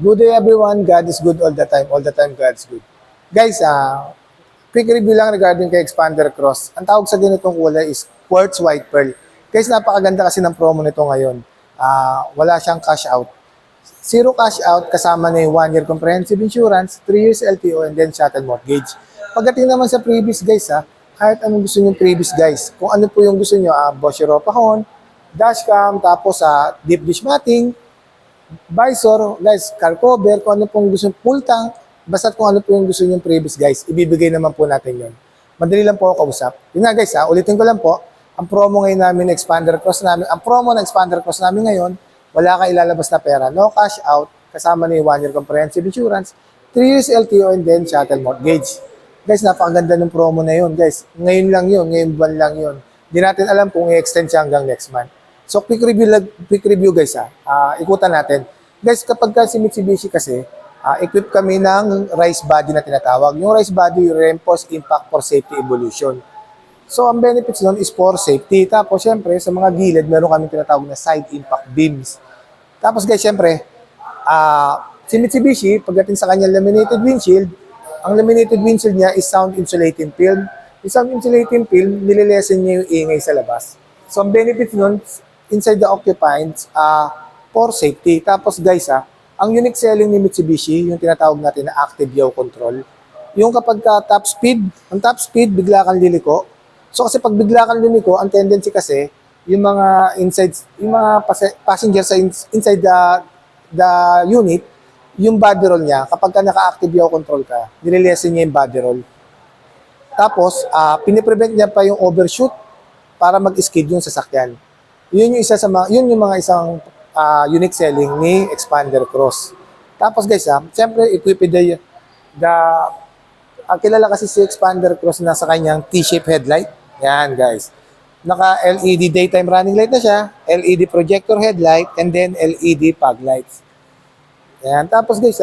Good day everyone. God is good all the time. All the time God is good. Guys, quick review lang regarding kay Expander Cross. Ang tawag sa ganitong kulay is Quartz White Pearl. Guys, napakaganda kasi ng promo nito ngayon. Wala siyang cash out. Zero cash out kasama na yung 1 year comprehensive insurance, 3 years LTO, and then shuttle mortgage. Pagdating naman sa previous guys, kahit anong gusto nyo previous guys, kung ano po yung gusto nyo, Bosch Europa Horn, dashcam, tapos deep dish matting, visor, guys, car cover, kung ano pong gusto, full tank, basta kung ano po yung gusto nyo previous guys, ibibigay naman po natin yon. Madali lang po ako kausap. Yun nga guys, ulitin ko lang po, ang promo ngayon namin, Expander Cross namin, ang promo ng Expander Cross namin ngayon, wala ka ilalabas na pera, no cash out, kasama na yung 1 year comprehensive insurance, 3 years LTO, and then shuttle mortgage. Guys, napakaganda ng promo na yun, guys. Ngayon lang yun, ngayon buwan lang yun. Hindi natin alam kung i-extend siya hanggang next month. So, quick review guys ikutan natin. Guys, kapag si Mitsubishi kasi, equip kami ng RISE body na tinatawag. Yung RISE body, Reinforced Impact for Safety Evolution. So, ang benefits nun is for safety. Tapos, syempre, sa mga gilid, meron kami tinatawag na side impact beams. Tapos, guys, syempre, si Mitsubishi, pagdating sa kanyang laminated windshield, ang laminated windshield niya is sound insulating film. Yung sound insulating film, nililesen niya yung ingay sa labas. So, ang benefits nun, inside the occupants, for safety. Tapos, guys, ang unique selling ni Mitsubishi, yung tinatawag natin na active yaw control, yung kapag top speed, ang top speed, bigla kang liliko. So kasi pag bigla kang lumiko, ang tendency kasi, yung mga passenger sa inside the unit, yung body roll niya, kapag ka naka-active yaw control ka, nililesen niya yung body roll. Tapos, piniprevent niya pa yung overshoot para mag-skid yung sasakyan. Yun yung mga isang unique selling ni Expander Cross. Tapos guys, siyempre equipped kilala kasi si Expander Cross na sa kanyang T-shape headlight. Yan guys. Naka LED daytime running light na siya, LED projector headlight, and then LED fog lights. Yan. Tapos guys,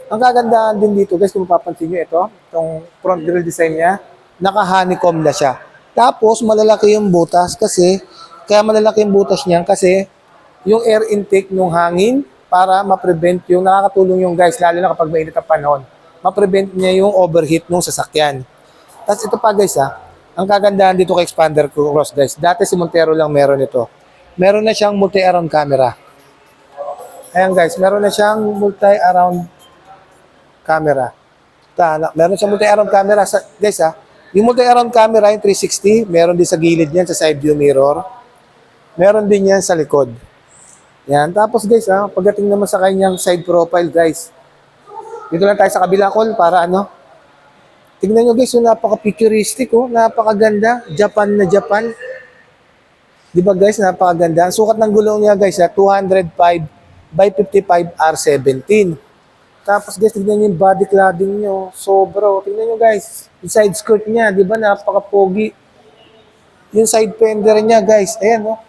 ang kagandahan din dito guys, kung mapapansin nyo itong front grille design niya, naka-honeycomb na siya. Tapos malalaki yung butas kaya malalaki yung butas niya kasi yung air intake ng hangin para ma-prevent yung nakakatulong yung guys, lalo na kapag mainit ang panahon, ma-prevent niya yung overheat ng sasakyan. Tapos ito pa guys ang kagandahan dito kay Expander Cross guys, dati si Montero lang meron ito. Meron na siyang multi-around camera. Ayan guys, meron na siyang multi-around camera. Meron siyang multi-around camera. Guys yung multi-around camera, yung 360, meron din sa gilid niyan, sa side view mirror. Meron din yan sa likod. Yan. Tapos guys, pagdating naman sa kanyang side profile guys, dito lang tayo sa kabila call para tingnan nyo guys, yung napaka-futuristic, napakaganda. Japan na Japan. Di ba guys, napakaganda. Ang sukat ng gulong niya guys, 205 by 55 R17. Tapos guys, tignan nyo yung body cladding nyo. Sobra. Tignan nyo guys, yung side skirt niya, di ba, napaka-pogi. Yung side fender niya guys, ayan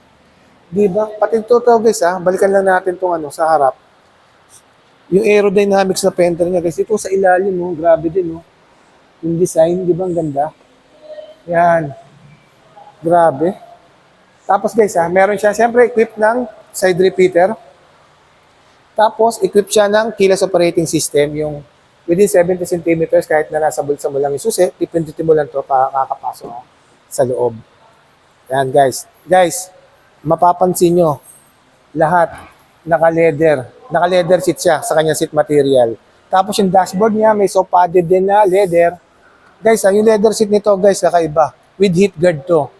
di ba? Pati ito guys balikan lang natin tong sa harap. Yung aerodynamics na fender niya guys, ito sa ilalim grabe din yung design, di ba ang ganda? Yan. Grabe. Tapos guys meron siya siyempre equipped ng side repeater. Tapos equipped siya ng keyless operating system, yung within 70 centimeters kahit na nasa bulsa mo lang yung susi, pipindutin mo lang to para kakapasok sa loob. Yan guys. Guys, mapapansin nyo, lahat naka-leather. Naka-leather seat siya sa kanyang seat material. Tapos yung dashboard niya, may soft padded din na leather. Guys, yung leather seat nito, guys, kakaiba. With heat guard to.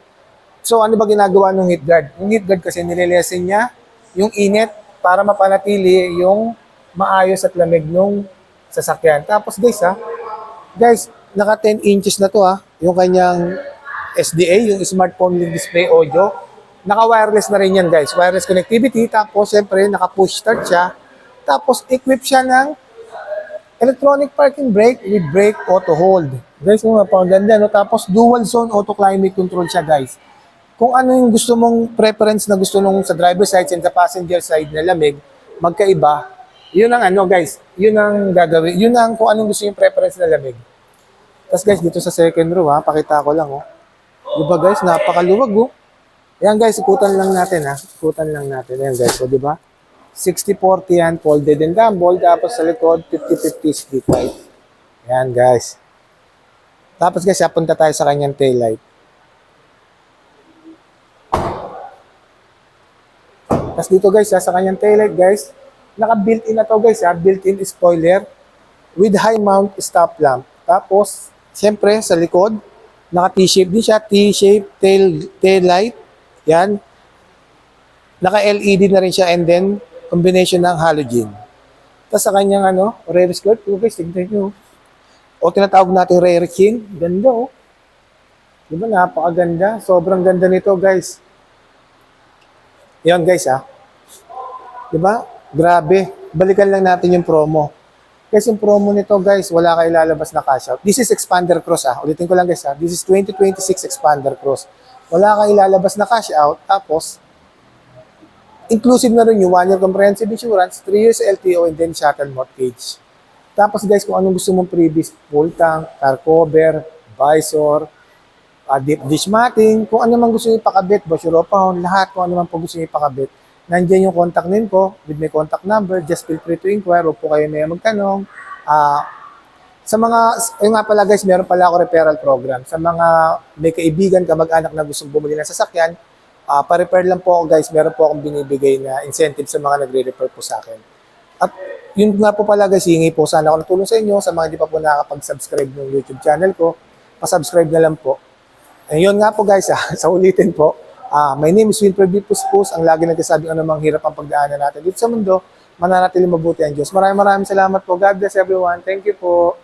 So, ano ba ginagawa ng heat guard? Yung heat guard kasi nililesen niya yung init para mapanatili yung maayos at lamig ng sasakyan. Tapos, guys, naka 10 inches na to, yung kanyang SDA, yung smartphone link display audio. Naka-wireless na rin yan guys. Wireless connectivity. Tapos, syempre, naka-push start siya. Tapos, equip siya ng electronic parking brake with brake auto hold. Guys, napakaganda, Tapos, dual zone auto climate control siya guys. Kung ano yung gusto mong preference na gusto nung sa driver side and sa passenger side na lamig, magkaiba, yun ang guys. Yun ang gagawin. Yun ang kung anong gusto yung preference na lamig. Tapos guys, dito sa second row, pakita ko lang, Diba guys, napakaluwag, Ayan guys, ikutan lang natin Ikutan lang natin. Ayan guys, di ba? 60-40 yan, folded and double. Tapos sa likod, 50-50 split light. Yan guys. Tapos guys, punta tayo sa kanyang tail light. Tapos dito guys, sa kanyang tail light guys, naka-built-in na to guys, built-in spoiler with high mount stop lamp. Tapos, siyempre, sa likod, naka-T-shape din siya, T-shape tail light. Yan. Naka-LED na rin siya and then, combination ng halogen. Tapos sa kanyang rear skirt, guys, tignan nyo. O tinatawag natin rear chin. Ganda oh. Diba, napakaganda. Sobrang ganda nito guys. Yan guys Diba? Grabe. Balikan lang natin yung promo. Guys, yung promo nito guys, wala kayo lalabas na cash out. This is Expander Cross Ulitin ko lang guys This is 2026 Expander Cross. Wala kayo lalabas na cash out. Tapos, inclusive na rin yung 1-year comprehensive insurance, 3 years LTO, and then shuttle mortgage. Tapos guys, kung anong gusto mong previous, full tank, car cover, visor, deep dish matting, kung ano man gusto nyo ipakabit, Boschero pound, lahat kung ano man po gusto nyo ipakabit, nandiyan yung contact name ko with my contact number. Just feel free to inquire. Huwag po kayo may magtanong. Sa mga, nga pala guys, meron pala ako referral program. Sa mga may kaibigan, kamag-anak na gustong bumili ng sasakyan, pa-refer lang po ako guys. Meron po akong binibigay na incentive sa mga nagre-refer po sa akin. At yun nga po pala guys, hingi po sana ako ng tulong sa inyo. Sa mga hindi pa po nakakapag-subscribe ng YouTube channel ko, pa-subscribe na lang po. Ayun nga po guys, sa ulitin po, my name is Wilfred B. Puspus, ang lagi nagkasabing anumang hirap ang pagdaanan natin dito sa mundo, mananatiling mabuti ang Diyos. Maraming salamat po. God bless everyone. Thank you po.